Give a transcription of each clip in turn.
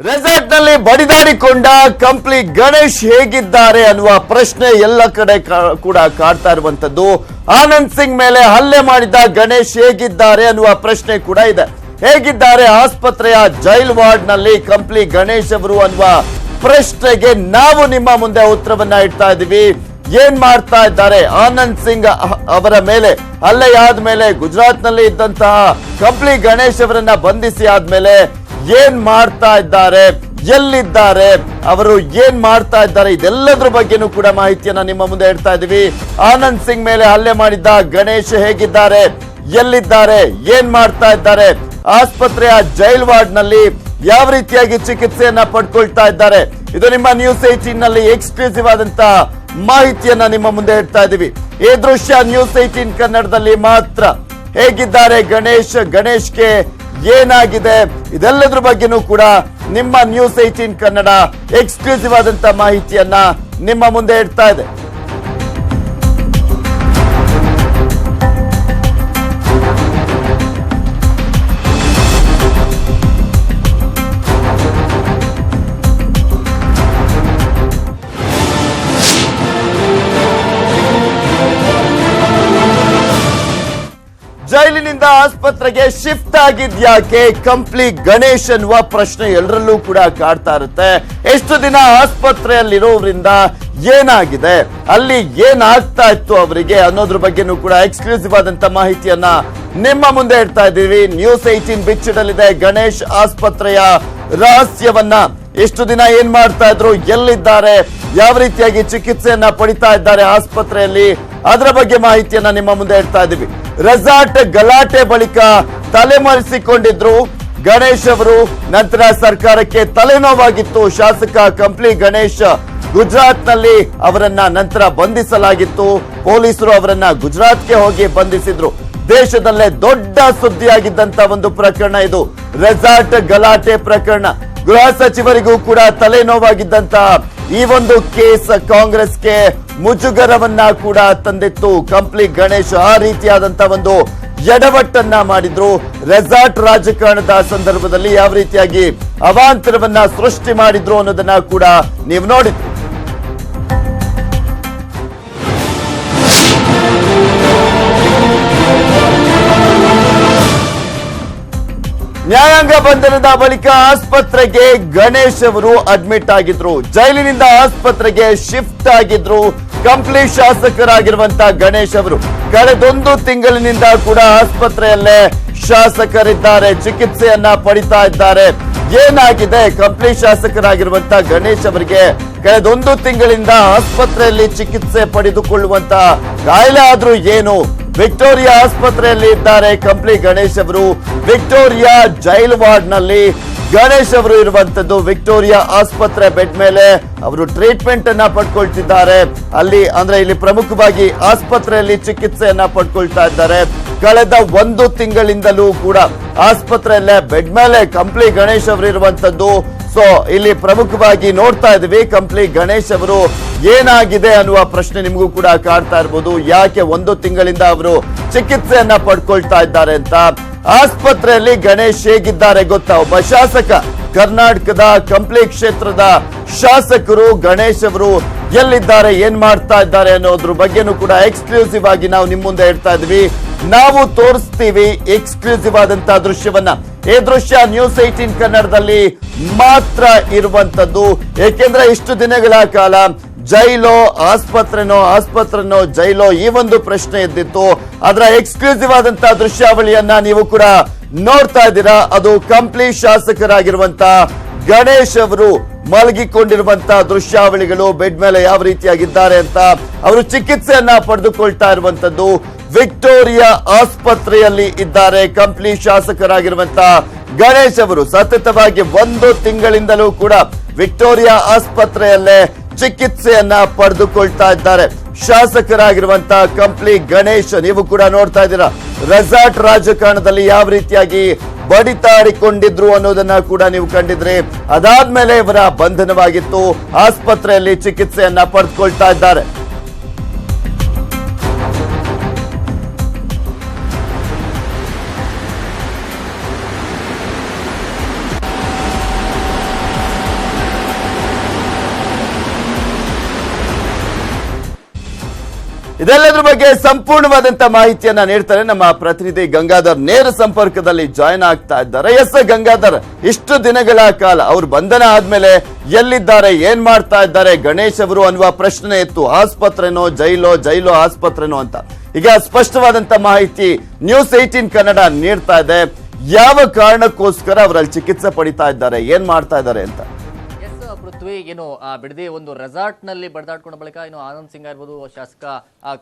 Resort ನಲ್ಲಿ ಬಡಿದಾಡಿಕೊಂಡ ಕಂಪ್ಲಿ ಗಣೇಶ್ ಹೇಗಿದ್ದಾರೆ ಅನ್ನುವ ಪ್ರಶ್ನೆ ಎಲ್ಲ ಕಡೆ ಕೂಡ ಕಾಡ್ತಾ ಇರುವಂತದ್ದು. ಆನಂದ್ ಸಿಂಗ್ ಮೇಲೆ ಹಲ್ಲೆ ಮಾಡಿದ ಗಣೇಶ್ ಹೇಗಿದ್ದಾರೆ ಅನ್ನುವ ಪ್ರಶ್ನೆ ಕೂಡ ಇದೆ. ಹೇಗಿದ್ದಾರೆ ಆಸ್ಪತ್ರೆಯ ಜೈಲ್ ವಾರ್ಡ್ ನಲ್ಲಿ ಕಂಪ್ಲಿ ಗಣೇಶ್ ಅವರು ಅನ್ನುವ ಪ್ರಶ್ನೆಗೆ ನಾವು ನಿಮ್ಮ ಮುಂದೆ ಉತ್ತರವನ್ನ ಇಡ್ತಾ ಇದ್ದೀವಿ. ಏನ್ ಮಾಡ್ತಾ ಇದ್ದಾರೆ ಆನಂದ್ ಸಿಂಗ್ ಅವರ ಮೇಲೆ ಹಲ್ಲೆಯಾದ ಮೇಲೆ ಗುಜರಾತ್ ನಲ್ಲಿ ಇದ್ದಂತಹ ಕಂಪ್ಲಿ ಗಣೇಶ್ ಅವರನ್ನ ಬಂಧಿಸಿ ಆದ್ಮೇಲೆ ಏನ್ ಮಾಡ್ತಾ ಇದ್ದಾರೆ, ಎಲ್ಲಿದ್ದಾರೆ ಅವರು, ಏನ್ ಮಾಡ್ತಾ ಇದ್ದಾರೆ, ಇದೆಲ್ಲದ್ರ ಬಗ್ಗೆನೂ ಕೂಡ ಮಾಹಿತಿಯನ್ನ ನಿಮ್ಮ ಮುಂದೆ ಇಡ್ತಾ ಇದೀವಿ. ಆನಂದ್ ಸಿಂಗ್ ಮೇಲೆ ಹಲ್ಲೆ ಮಾಡಿದ್ದ ಗಣೇಶ್ ಹೇಗಿದ್ದಾರೆ, ಎಲ್ಲಿದ್ದಾರೆ, ಏನ್ ಮಾಡ್ತಾ ಇದ್ದಾರೆ, ಆಸ್ಪತ್ರೆಯ ಜೈಲ್ ವಾರ್ಡ್ ನಲ್ಲಿ ಯಾವ ರೀತಿಯಾಗಿ ಚಿಕಿತ್ಸೆಯನ್ನ ಪಡ್ಕೊಳ್ತಾ ಇದ್ದಾರೆ, ಇದು ನಿಮ್ಮ ನ್ಯೂಸ್ 18 ನಲ್ಲಿ ಎಕ್ಸ್ಕ್ಲೂಸಿವ್ ಆದಂತ ಮಾಹಿತಿಯನ್ನ ನಿಮ್ಮ ಮುಂದೆ ಇಡ್ತಾ ಇದೀವಿ. ಈ ದೃಶ್ಯ ನ್ಯೂಸ್ 18 ಕನ್ನಡದಲ್ಲಿ ಮಾತ್ರ. ಹೇಗಿದ್ದಾರೆ ಗಣೇಶ್ಗೆ ಏನಾಗಿದೆ, ಇದೆಲ್ಲದ್ರ ಬಗ್ಗೆನೂ ಕೂಡ ನಿಮ್ಮ ನ್ಯೂಸ್ 18 ಕನ್ನಡ ಎಕ್ಸ್ಕ್ಲೂಸಿವ್ ಆದಂತ ಮಾಹಿತಿಯನ್ನ ನಿಮ್ಮ ಮುಂದೆ ಇಡ್ತಾ ಇದೆ. ಜೈಲಿನಿಂದ ಆಸ್ಪತ್ರೆಗೆ ಶಿಫ್ಟ್ ಆಗಿದ್ಯಾಕೆ ಕಂಪ್ಲಿ ಗಣೇಶ್ ಅನ್ನುವ ಪ್ರಶ್ನೆ ಎಲ್ಲರಲ್ಲೂ ಕೂಡ ಕಾಡ್ತಾ ಇರುತ್ತೆ. ಎಷ್ಟು ದಿನ ಆಸ್ಪತ್ರೆಯಲ್ಲಿರೋದ್ರಿಂದ ಏನಾಗಿದೆ, ಅಲ್ಲಿ ಏನಾಗ್ತಾ ಇತ್ತು ಅವರಿಗೆ ಅನ್ನೋದ್ರ ಬಗ್ಗೆನೂ ಕೂಡ ಎಕ್ಸ್ಕ್ಲೂಸಿವ್ ಆದಂತ ಮಾಹಿತಿಯನ್ನ ನಿಮ್ಮ ಮುಂದೆ ಇಡ್ತಾ ಇದ್ದೀವಿ. ನ್ಯೂಸ್ 18 ಬಿಚ್ಚಿಡಲಿದೆ ಗಣೇಶ್ ಆಸ್ಪತ್ರೆಯ ರಹಸ್ಯವನ್ನ. ಎಷ್ಟು ದಿನ ಏನ್ ಮಾಡ್ತಾ ಇದ್ರು, ಎಲ್ಲಿದ್ದಾರೆ, ಯಾವ ರೀತಿಯಾಗಿ ಚಿಕಿತ್ಸೆಯನ್ನ ಪಡಿತಾ ಇದ್ದಾರೆ ಆಸ್ಪತ್ರೆಯಲ್ಲಿ, ಅದರ ಬಗ್ಗೆ ಮಾಹಿತಿಯನ್ನ ನಿಮ್ಮ ಮುಂದೆ ಇಡ್ತಾ ಇದ್ದೀವಿ. ರೆಸಾರ್ಟ್ ಗಲಾಟೆ ಬಳಿಕ ತಲೆಮರೆಸಿಕೊಂಡಿದ್ರು ಗಣೇಶ್ ಅವರು. ನಂತರ ಸರ್ಕಾರಕ್ಕೆ ತಲೆನೋವಾಗಿತ್ತು. ಶಾಸಕ ಕಂಪ್ಲಿ ಗಣೇಶ್ ಗುಜರಾತ್ ನಲ್ಲಿ ಅವರನ್ನ ನಂತರ ಬಂಧಿಸಲಾಗಿತ್ತು. ಪೊಲೀಸರು ಅವರನ್ನ ಗುಜರಾತ್ಗೆ ಹೋಗಿ ಬಂಧಿಸಿದ್ರು. ದೇಶದಲ್ಲೇ ದೊಡ್ಡ ಸುದ್ದಿಯಾಗಿದ್ದಂತ ಒಂದು ಪ್ರಕರಣ ಇದು, ರೆಸಾರ್ಟ್ ಗಲಾಟೆ ಪ್ರಕರಣ. ಗೃಹ ಸಚಿವರಿಗೂ ಕೂಡ ತಲೆನೋವಾಗಿದ್ದಂತ ಈ ಒಂದು ಕೇಸ್ ಕಾಂಗ್ರೆಸ್ಗೆ ಮುಜುಗರವನ್ನ ಕೂಡ ತಂದಿತ್ತು. ಕಂಪ್ಲಿ ಗಣೇಶ್ ಆ ರೀತಿಯಾದಂತ ಒಂದು ಎಡವಟ್ಟನ್ನ ಮಾಡಿದ್ರು. ರೆಸಾರ್ಟ್ ರಾಜಕಾರಣದ ಸಂದರ್ಭದಲ್ಲಿ ಯಾವ ರೀತಿಯಾಗಿ ಅವಾಂತರವನ್ನ ಸೃಷ್ಟಿ ಮಾಡಿದ್ರು ಅನ್ನೋದನ್ನ ಕೂಡ ನೀವು ನೋಡಿದ್ರಿ. ನ್ಯಾಯಾಂಗ ಬಂಧನದ ಬಳಿಕ ಆಸ್ಪತ್ರೆಗೆ ಗಣೇಶ್ ಅವರು ಅಡ್ಮಿಟ್ ಆಗಿದ್ರು. ಜೈಲಿನಿಂದ ಆಸ್ಪತ್ರೆಗೆ ಶಿಫ್ಟ್ ಆಗಿದ್ರು ಕಂಪ್ಲಿ ಶಾಸಕರಾಗಿರುವಂತ ಗಣೇಶ್ ಅವರು. ಕಳೆದೊಂದು ತಿಂಗಳಿನಿಂದ ಕೂಡ ಆಸ್ಪತ್ರೆಯಲ್ಲೇ ಶಾಸಕರಿದ್ದಾರೆ, ಚಿಕಿತ್ಸೆಯನ್ನ ಪಡಿತಾ ಇದ್ದಾರೆ. ಏನಾಗಿದೆ ಕಂಪ್ಲಿ ಶಾಸಕರಾಗಿರುವಂತ ಗಣೇಶ್ ಅವರಿಗೆ ಕಳೆದೊಂದು ತಿಂಗಳಿಂದ ಆಸ್ಪತ್ರೆಯಲ್ಲಿ ಚಿಕಿತ್ಸೆ ಪಡೆದುಕೊಳ್ಳುವಂತ ಕಾಯಿಲೆ ಆದ್ರೂ ಏನು? ವಿಕ್ಟೋರಿಯಾ ಆಸ್ಪತ್ರೆಯಲ್ಲಿ ಇದ್ದಾರೆ ಕಂಪ್ಲಿ ಗಣೇಶ್ ಅವರು. ವಿಕ್ಟೋರಿಯಾ ಜೈಲ್ ವಾರ್ಡ್ ನಲ್ಲಿ ಗಣೇಶ್ ಅವರು ಇರುವಂತದ್ದು. ವಿಕ್ಟೋರಿಯಾ ಆಸ್ಪತ್ರೆ ಬೆಡ್ ಮೇಲೆ ಅವರು ಟ್ರೀಟ್ಮೆಂಟ್ ಅನ್ನ ಪಡ್ಕೊಳ್ತಿದ್ದಾರೆ. ಇಲ್ಲಿ ಪ್ರಮುಖವಾಗಿ ಆಸ್ಪತ್ರೆಯಲ್ಲಿ ಚಿಕಿತ್ಸೆಯನ್ನ ಪಡ್ಕೊಳ್ತಾ ಇದ್ದಾರೆ. ಕಳೆದ ಒಂದು ತಿಂಗಳಿಂದಲೂ ಕೂಡ ಆಸ್ಪತ್ರೆಯಲ್ಲೇ ಬೆಡ್ ಮೇಲೆ ಕಂಪ್ಲಿ ಗಣೇಶ್ ಅವರು ಇರುವಂತದ್ದು. ಸೊ ಇಲ್ಲಿ ಪ್ರಮುಖವಾಗಿ ನೋಡ್ತಾ ಇದೀವಿ ಕಂಪ್ಲಿ ಗಣೇಶ್ ಅವರು ಏನಾಗಿದೆ ಅನ್ನುವ ಪ್ರಶ್ನೆ ನಿಮಗೂ ಕೂಡ ಕಾಡ್ತಾ ಇರ್ಬೋದು. ಯಾಕೆ ಒಂದು ತಿಂಗಳಿಂದ ಅವರು ಚಿಕಿತ್ಸೆಯನ್ನ ಪಡ್ಕೊಳ್ತಾ ಇದ್ದಾರೆ ಅಂತ. ಆಸ್ಪತ್ರೆಯಲ್ಲಿ ಗಣೇಶ್ ಹೇಗಿದ್ದಾರೆ ಗೊತ್ತಾ? ಒಬ್ಬ ಶಾಸಕ, ಕರ್ನಾಟಕದ ಕಂಪ್ಲಿ ಕ್ಷೇತ್ರದ ಶಾಸಕರು ಗಣೇಶ್ ಅವರು ಎಲ್ಲಿದ್ದಾರೆ, ಏನ್ ಮಾಡ್ತಾ ಇದ್ದಾರೆ ಅನ್ನೋದ್ರ ಬಗ್ಗೆನೂ ಕೂಡ ಎಕ್ಸ್ಕ್ಲೂಸಿವ್ ಆಗಿ ನಾವು ನಿಮ್ ಮುಂದೆ ಇಡ್ತಾ ಇದ್ವಿ. ನಾವು ತೋರಿಸ್ತೀವಿ ಎಕ್ಸ್ಕ್ಲೂಸಿವ್ ಆದಂತಹ ದೃಶ್ಯವನ್ನ. ಈ ದೃಶ್ಯ ನ್ಯೂಸ್ 18 ಕನ್ನಡದಲ್ಲಿ ಮಾತ್ರ ಇರುವಂತದ್ದು. ಏಕೆಂದ್ರೆ ಇಷ್ಟು ದಿನಗಳ ಕಾಲ ಜೈಲೋ ಆಸ್ಪತ್ರೆನೋ ಜೈಲೋ ಈ ಒಂದು ಪ್ರಶ್ನೆ ಇದ್ದಿತ್ತು. ಅದರ ಎಕ್ಸ್ಕ್ಲೂಸಿವ್ ಆದಂತಹ ದೃಶ್ಯಾವಳಿಯನ್ನ ನೀವು ಕೂಡ ನೋಡ್ತಾ ಇದ್ದೀರಾ. ಅದು ಕಂಪ್ಲಿ ಶಾಸಕರಾಗಿರುವಂತ ಗಣೇಶ್ ಅವರು ಮಲಗಿಕೊಂಡಿರುವಂತ ದೃಶ್ಯಾವಳಿಗಳು, ಬೆಡ್ ಮೇಲೆ ಯಾವ ರೀತಿಯಾಗಿದ್ದಾರೆ ಅಂತ. ಅವರು ಚಿಕಿತ್ಸೆಯನ್ನ ಪಡೆದುಕೊಳ್ತಾ ಇರುವಂತದ್ದು ವಿಕ್ಟೋರಿಯಾ ಆಸ್ಪತ್ರೆಯಲ್ಲಿ ಇದ್ದಾರೆ ಕಂಪ್ಲಿ ಶಾಸಕರಾಗಿರುವಂತ ಗಣೇಶ್ ಅವರು. ಸತತವಾಗಿ ಒಂದು ತಿಂಗಳಿಂದಲೂ ಕೂಡ ವಿಕ್ಟೋರಿಯಾ ಆಸ್ಪತ್ರೆಯಲ್ಲೇ ಚಿಕಿತ್ಸೆಯನ್ನ ಪಡೆದುಕೊಳ್ತಾ ಇದ್ದಾರೆ ಶಾಸಕರಾಗಿರುವಂತ ಕಂಪ್ಲಿ ಗಣೇಶ್. ನೀವು ಕೂಡ ನೋಡ್ತಾ ಇದ್ದೀರಾ ರೆಸಾರ್ಟ್ ರಾಜಕಾರಣದಲ್ಲಿ ಯಾವ ರೀತಿಯಾಗಿ ಬಡಿತಾಡಿಕೊಂಡಿದ್ರು ಅನ್ನೋದನ್ನ ಕೂಡ ನೀವು ಕಂಡಿದ್ರಿ. ಅದಾದ್ಮೇಲೆ ಇವರ ಬಂಧನವಾಗಿತ್ತು. ಆಸ್ಪತ್ರೆಯಲ್ಲಿ ಚಿಕಿತ್ಸೆಯನ್ನ ಪಡೆದುಕೊಳ್ತಾ ಇದ್ದಾರೆ. ಇದೆಲ್ಲದ್ರ ಬಗ್ಗೆ ಸಂಪೂರ್ಣವಾದಂತ ಮಾಹಿತಿಯನ್ನ ನೀಡ್ತಾರೆ ನಮ್ಮ ಪ್ರತಿನಿಧಿ ಗಂಗಾಧರ್. ನೇರ ಸಂಪರ್ಕದಲ್ಲಿ ಜಾಯ್ನ್ ಆಗ್ತಾ ಇದ್ದಾರೆ. ಎಸ್ ಗಂಗಾಧರ್, ಇಷ್ಟು ದಿನಗಳ ಕಾಲ ಅವರು ಬಂಧನ ಆದ್ಮೇಲೆ ಎಲ್ಲಿದ್ದಾರೆ, ಏನ್ ಮಾಡ್ತಾ ಇದ್ದಾರೆ ಗಣೇಶ್ ಅವರು ಅನ್ನುವ ಪ್ರಶ್ನೆ ಇತ್ತು. ಆಸ್ಪತ್ರೆನೋ ಜೈಲೋ ಆಸ್ಪತ್ರೆನೋ ಅಂತ. ಈಗ ಸ್ಪಷ್ಟವಾದಂತ ಮಾಹಿತಿ ನ್ಯೂಸ್18 ಕನ್ನಡ ನೀಡ್ತಾ ಇದೆ. ಯಾವ ಕಾರಣಕ್ಕೋಸ್ಕರ ಅವರಲ್ಲಿ ಚಿಕಿತ್ಸೆ ಪಡಿತಾ ಇದ್ದಾರೆ, ಏನ್ ಮಾಡ್ತಾ ಇದ್ದಾರೆ ಅಂತ. ಪೃಥ್ವಿ, ಏನು ಬಿಡದಿ ಒಂದು ರೆಸಾರ್ಟ್ ನಲ್ಲಿ ಬಡದಾಡ್ಕೊಂಡ ಬಳಿಕ ಏನು ಆನಂದ್ ಸಿಂಗ್ ಇರ್ಬೋದು, ಶಾಸಕ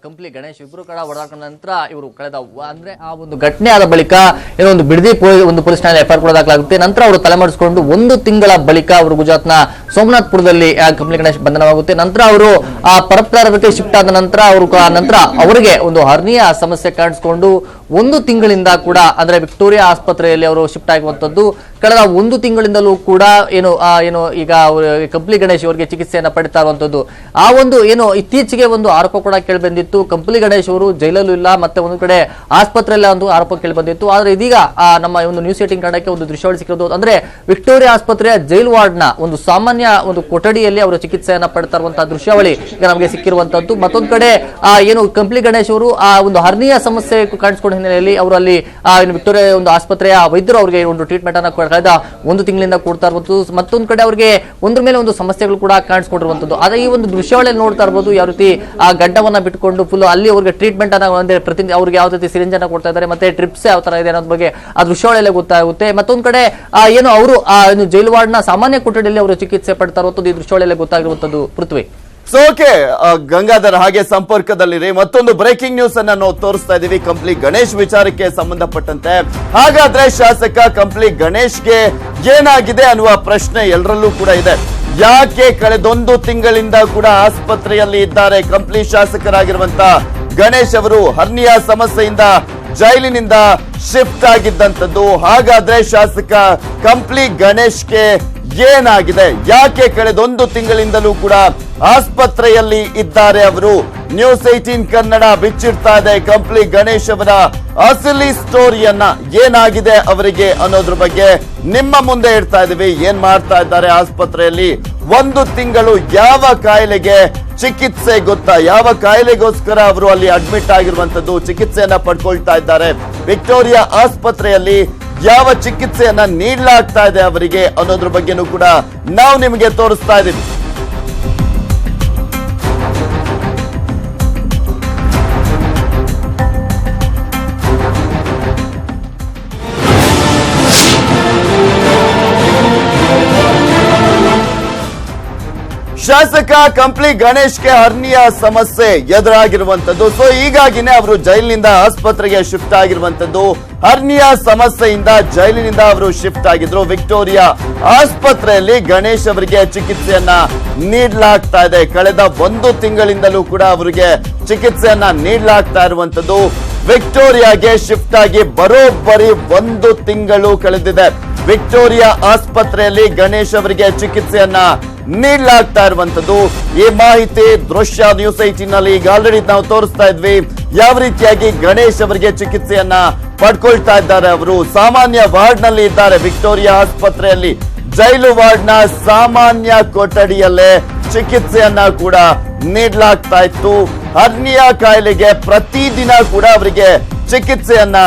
ಕಂಪ್ಲಿ ಗಣೇಶ್ ಇಬ್ರು ಕೂಡ ಬಡದಾಡ್ಕೊಂಡ ನಂತರ ಇವರು ಕಳೆದ ಅಂದ್ರೆ ಆ ಒಂದು ಘಟನೆ ಆದ ಬಳಿಕ ಏನೋ ಒಂದು ಬಿಡದಿ ಒಂದು ಪೊಲೀಸ್ ಠಾಣೆ ಎಫ್ಐಆರ್ ಕೂಡ ದಾಖಲಾಗುತ್ತೆ. ನಂತರ ಅವರು ತಲೆಮರೆಸಿಕೊಂಡು 1 ತಿಂಗಳ ಬಳಿಕ ಅವರು ಗುಜರಾತ್ನ ಸೋಮನಾಥ್ಪುರದಲ್ಲಿ ಕಂಪ್ಲಿ ಗಣೇಶ್ ಬಂಧನವಾಗುತ್ತೆ. ನಂತರ ಅವರು ಆ ಪರಪ್ತಾರಕ್ಕೆ ಶಿಫ್ಟ್ ಆದ ನಂತರ ಅವರಿಗೆ ಒಂದು ಹರ್ನಿಯ ಸಮಸ್ಯೆ ಕಾಣಿಸಿಕೊಂಡು 1 ತಿಂಗಳಿಂದ ಕೂಡ ಅಂದ್ರೆ ವಿಕ್ಟೋರಿಯಾ ಆಸ್ಪತ್ರೆಯಲ್ಲಿ ಅವರು ಶಿಫ್ಟ್ ಆಗುವಂತದ್ದು. ಕಳೆದ 1 ತಿಂಗಳಿಂದಲೂ ಕೂಡ ಏನು ಈಗ ಕಂಪ್ಲಿ ಗಣೇಶ್ ಅವರಿಗೆ ಚಿಕಿತ್ಸೆಯನ್ನ ಪಡಿತಾ ಇರುವಂತದ್ದು. ಆ ಒಂದು ಏನು ಇತ್ತೀಚೆಗೆ ಒಂದು ಆರೋಪ ಕೂಡ ಕೇಳಿ ಬಂದಿತ್ತು. ಕಂಪ್ಲಿ ಗಣೇಶ್ ಅವರು ಜೈಲಲ್ಲೂ ಇಲ್ಲ, ಮತ್ತೆ ಒಂದು ಕಡೆ ಆಸ್ಪತ್ರೆಯಲ್ಲ ಒಂದು ಆರೋಪ ಕೇಳಿ ಬಂದಿತ್ತು. ಆದ್ರೆ ಇದೀಗ ನಮ್ಮ ಒಂದು ನ್ಯೂಸ್18 ಕನ್ನಡಕ್ಕೆ ಒಂದು ದೃಶ್ಯಾವಳಿ ಸಿಕ್ಕಿರೋದು. ಅಂದ್ರೆ ವಿಕ್ಟೋರಿಯಾ ಆಸ್ಪತ್ರೆಯ ಜೈಲ್ ವಾರ್ಡ್ ನ ಒಂದು ಸಾಮಾನ್ಯ ಒಂದು ಕೊಠಡಿಯಲ್ಲಿ ಅವರು ಚಿಕಿತ್ಸೆಯನ್ನ ಪಡ್ತಾ ಇರುವಂತಹ ದೃಶ್ಯಾವಳಿ ಈಗ ನಮಗೆ ಸಿಕ್ಕಿರುವಂತದ್ದು. ಮತ್ತೊಂದು ಕಡೆ ಏನು ಕಂಪ್ಲಿ ಗಣೇಶ್ ಅವರು ಆ ಒಂದು ಹರ್ನಿಯ ಸಮಸ್ಯೆ ಕಾಣಿಸಿಕೊಂಡ ಹಿನ್ನೆಲೆಯಲ್ಲಿ ಅವರು ಅಲ್ಲಿ ವಿಕ್ಟೋರಿಯಾ ಒಂದು ಆಸ್ಪತ್ರೆಯ ವೈದ್ಯರು ಅವರಿಗೆ ಒಂದು ಟ್ರೀಟ್ಮೆಂಟ್ ಅನ್ನ ಕಳೆದ 1 ತಿಂಗಳಿಂದ ಕೊಡ್ತಾ ಇರುವಂತದ್ದು. ಮತ್ತೊಂದು ಕಡೆ ಅವರಿಗೆ ಒಂದ್ರ ಮೇಲೆ ಒಂದು ಸಮಸ್ಯೆಗಳು ಕೂಡ ಕಾಣಿಸ್ಕೊಂಡಿರುವಂತದ್ದು. ಆದ್ರೆ ಈ ಒಂದು ದೃಶ್ಯಾವಳಿಯಲ್ಲಿ ನೋಡ್ತಾ ಇರಬಹುದು ಯಾವ ರೀತಿ ಆ ಗಡ್ಡವನ್ನ ಬಿಟ್ಟುಕೊಂಡು ಫುಲ್ ಅಲ್ಲಿ ಅವರಿಗೆ ಟ್ರೀಟ್ಮೆಂಟ್ ಅನ್ನ ಅವ್ರಿಗೆ ಯಾವ ರೀತಿ ಸಿರಿಂಜ್ ಅನ್ನ ಕೊಡ್ತಾ ಇದ್ದಾರೆ, ಮತ್ತೆ ಟ್ರಿಪ್ಸ್ ಯಾವ ತರ ಇದೆ ಅನ್ನೋದ್ರ ಬಗ್ಗೆ ಆ ದೃಶ್ಯಾವಳಿಯಲ್ಲೇ ಗೊತ್ತಾಗುತ್ತೆ. ಮತ್ತೊಂದು ಕಡೆ ಏನು ಅವರು ಜೈಲ್ ವಾರ್ಡ್ ನ ಸಾಮಾನ್ಯ ಕೊಠಡಿಯಲ್ಲಿ ಅವರು ಚಿಕಿತ್ಸೆ ಪಡ್ತಾ ಇರುವಂತದ್ದು ಈ ದೃಶ್ಯಾವಳಿಯಲ್ಲೇ ಗೊತ್ತಾಗಿರುವಂತದ್ದು. ಪೃಥ್ವಿ, ಓಕೆ ಗಂಗಾಧರ್, ಹಾಗೆ ಸಂಪರ್ಕದಲ್ಲಿರಿ. ಮತ್ತೊಂದು ಬ್ರೇಕಿಂಗ್ ನ್ಯೂಸ್ ಅನ್ನ ನಾವು ತೋರಿಸ್ತಾ ಇದೀವಿ ಕಂಪ್ಲಿ ಗಣೇಶ್ ವಿಚಾರಕ್ಕೆ ಸಂಬಂಧಪಟ್ಟಂತೆ. ಹಾಗಾದ್ರೆ ಶಾಸಕ ಕಂಪ್ಲಿ ಗಣೇಶ್ಗೆ ಏನಾಗಿದೆ ಅನ್ನುವ ಪ್ರಶ್ನೆ ಎಲ್ಲರಲ್ಲೂ ಕೂಡ ಇದೆ. ಯಾಕೆ ಕಳೆದೊಂದು ತಿಂಗಳಿಂದ ಕೂಡ ಆಸ್ಪತ್ರೆಯಲ್ಲಿ ಇದ್ದಾರೆ ಕಂಪ್ಲಿ ಶಾಸಕರಾಗಿರುವಂತ ಗಣೇಶ್ ಅವರು? ಹರ್ನಿಯಾ ಸಮಸ್ಯೆಯಿಂದ ಜೈಲಿನಿಂದ ಶಿಫ್ಟ್ ಆಗಿದ್ದಂಥದ್ದು. ಹಾಗಾದ್ರೆ ಶಾಸಕ ಕಂಪ್ಲಿ ಗಣೇಶ್ಗೆ ಏನಾಗಿದೆ? ಯಾಕೆ ಕಳೆದೊಂದು ತಿಂಗಳಿಂದಲೂ ಕೂಡ ಆಸ್ಪತ್ರೆಯಲ್ಲಿ ಇದ್ದಾರೆ ಅವರು? ನ್ಯೂಸ್18 ಕನ್ನಡ ಬಿಚ್ಚಿಡ್ತಾ ಇದೆ ಕಂಪ್ಲಿ ಗಣೇಶ್ ಅವರ ಅಸಲಿ ಸ್ಟೋರಿಯನ್ನ. ಏನಾಗಿದೆ ಅವರಿಗೆ ಅನ್ನೋದ್ರ ಬಗ್ಗೆ ನಿಮ್ಮ ಮುಂದೆ ಇಡ್ತಾ ಇದೀವಿ. ಏನ್ ಮಾಡ್ತಾ ಇದ್ದಾರೆ ಆಸ್ಪತ್ರೆಯಲ್ಲಿ? 1 ತಿಂಗಳು ಯಾವ ಕಾಯಿಲೆಗೆ ಚಿಕಿತ್ಸೆ ಗೊತ್ತಾ? ಯಾವ ಕಾಯಿಲೆಗೋಸ್ಕರ ಅವರು ಅಲ್ಲಿ ಅಡ್ಮಿಟ್ ಆಗಿರುವಂತದ್ದು, ಚಿಕಿತ್ಸೆಯನ್ನ ಪಡ್ಕೊಳ್ತಾ ಇದ್ದಾರೆ ವಿಕ್ಟೋರಿಯಾ ಆಸ್ಪತ್ರೆಯಲ್ಲಿ? ಯಾವ ಚಿಕಿತ್ಸೆಯನ್ನ ನೀಡಲಾಗ್ತಾ ಇದೆ ಅವರಿಗೆ ಅನ್ನೋದ್ರ ಬಗ್ಗೆನೂ ಕೂಡ ನಾವು ನಿಮಗೆ ತೋರಿಸ್ತಾ ಇದೀವಿ. ಶಾಸಕ ಕಂಪ್ಲಿ ಗಣೇಶ್ಗೆ ಹರ್ನಿಯಾ ಸಮಸ್ಯೆ ಎದುರಾಗಿರುವಂತದ್ದು. ಸೊ ಹೀಗಾಗಿನೇ ಅವರು ಜೈಲಿನಿಂದ ಆಸ್ಪತ್ರೆಗೆ ಶಿಫ್ಟ್ ಆಗಿರುವಂತದ್ದು. ಹರ್ನಿಯಾ ಸಮಸ್ಯೆಯಿಂದ ಜೈಲಿನಿಂದ ಅವರು ಶಿಫ್ಟ್ ಆಗಿದ್ರು. ವಿಕ್ಟೋರಿಯಾ ಆಸ್ಪತ್ರೆಯಲ್ಲಿ ಗಣೇಶ್ ಅವರಿಗೆ ಚಿಕಿತ್ಸೆಯನ್ನ ನೀಡಲಾಗ್ತಾ ಇದೆ. ಕಳೆದ 1 ತಿಂಗಳಿಂದಲೂ ಕೂಡ ಅವರಿಗೆ ಚಿಕಿತ್ಸೆಯನ್ನ ನೀಡಲಾಗ್ತಾ ಇರುವಂತದ್ದು. ವಿಕ್ಟೋರಿಯಾಗೆ ಶಿಫ್ಟ್ ಆಗಿ ಬರೋಬ್ಬರಿ 1 ತಿಂಗಳು ಕಳೆದಿದೆ. ವಿಕ್ಟೋರಿಯಾ ಆಸ್ಪತ್ರೆಯಲ್ಲಿ ಗಣೇಶ್ ಅವರಿಗೆ ಚಿಕಿತ್ಸೆಯನ್ನ ನೀಡಲಾಗ್ತಾ ಇರುವಂತದ್ದು. ಈ ಮಾಹಿತಿ ದೃಶ್ಯ ನ್ಯೂಸ್18 ನಲ್ಲಿ ಈಗ ಆಲ್ರೆಡಿ ನಾವು ತೋರಿಸ್ತಾ ಇದ್ವಿ. ಯಾವ ರೀತಿಯಾಗಿ ಗಣೇಶ್ ಅವರಿಗೆ ಚಿಕಿತ್ಸೆಯನ್ನ ಪಡ್ಕೊಳ್ತಾ ಇದ್ದಾರೆ. ಅವರು ಸಾಮಾನ್ಯ ವಾರ್ಡ್ ನಲ್ಲಿ ಇದ್ದಾರೆ ವಿಕ್ಟೋರಿಯಾ ಆಸ್ಪತ್ರೆಯಲ್ಲಿ. ಜೈಲು ವಾರ್ಡ್ ನ ಸಾಮಾನ್ಯ ಕೊಠಡಿಯಲ್ಲೇ ಚಿಕಿತ್ಸೆಯನ್ನ ಕೂಡ ನೀಡಲಾಗ್ತಾ ಇತ್ತು. ಹರ್ನಿಯಾ ಕಾಯಿಲೆಗೆ ಪ್ರತಿದಿನ ಕೂಡ ಅವರಿಗೆ ಚಿಕಿತ್ಸೆಯನ್ನ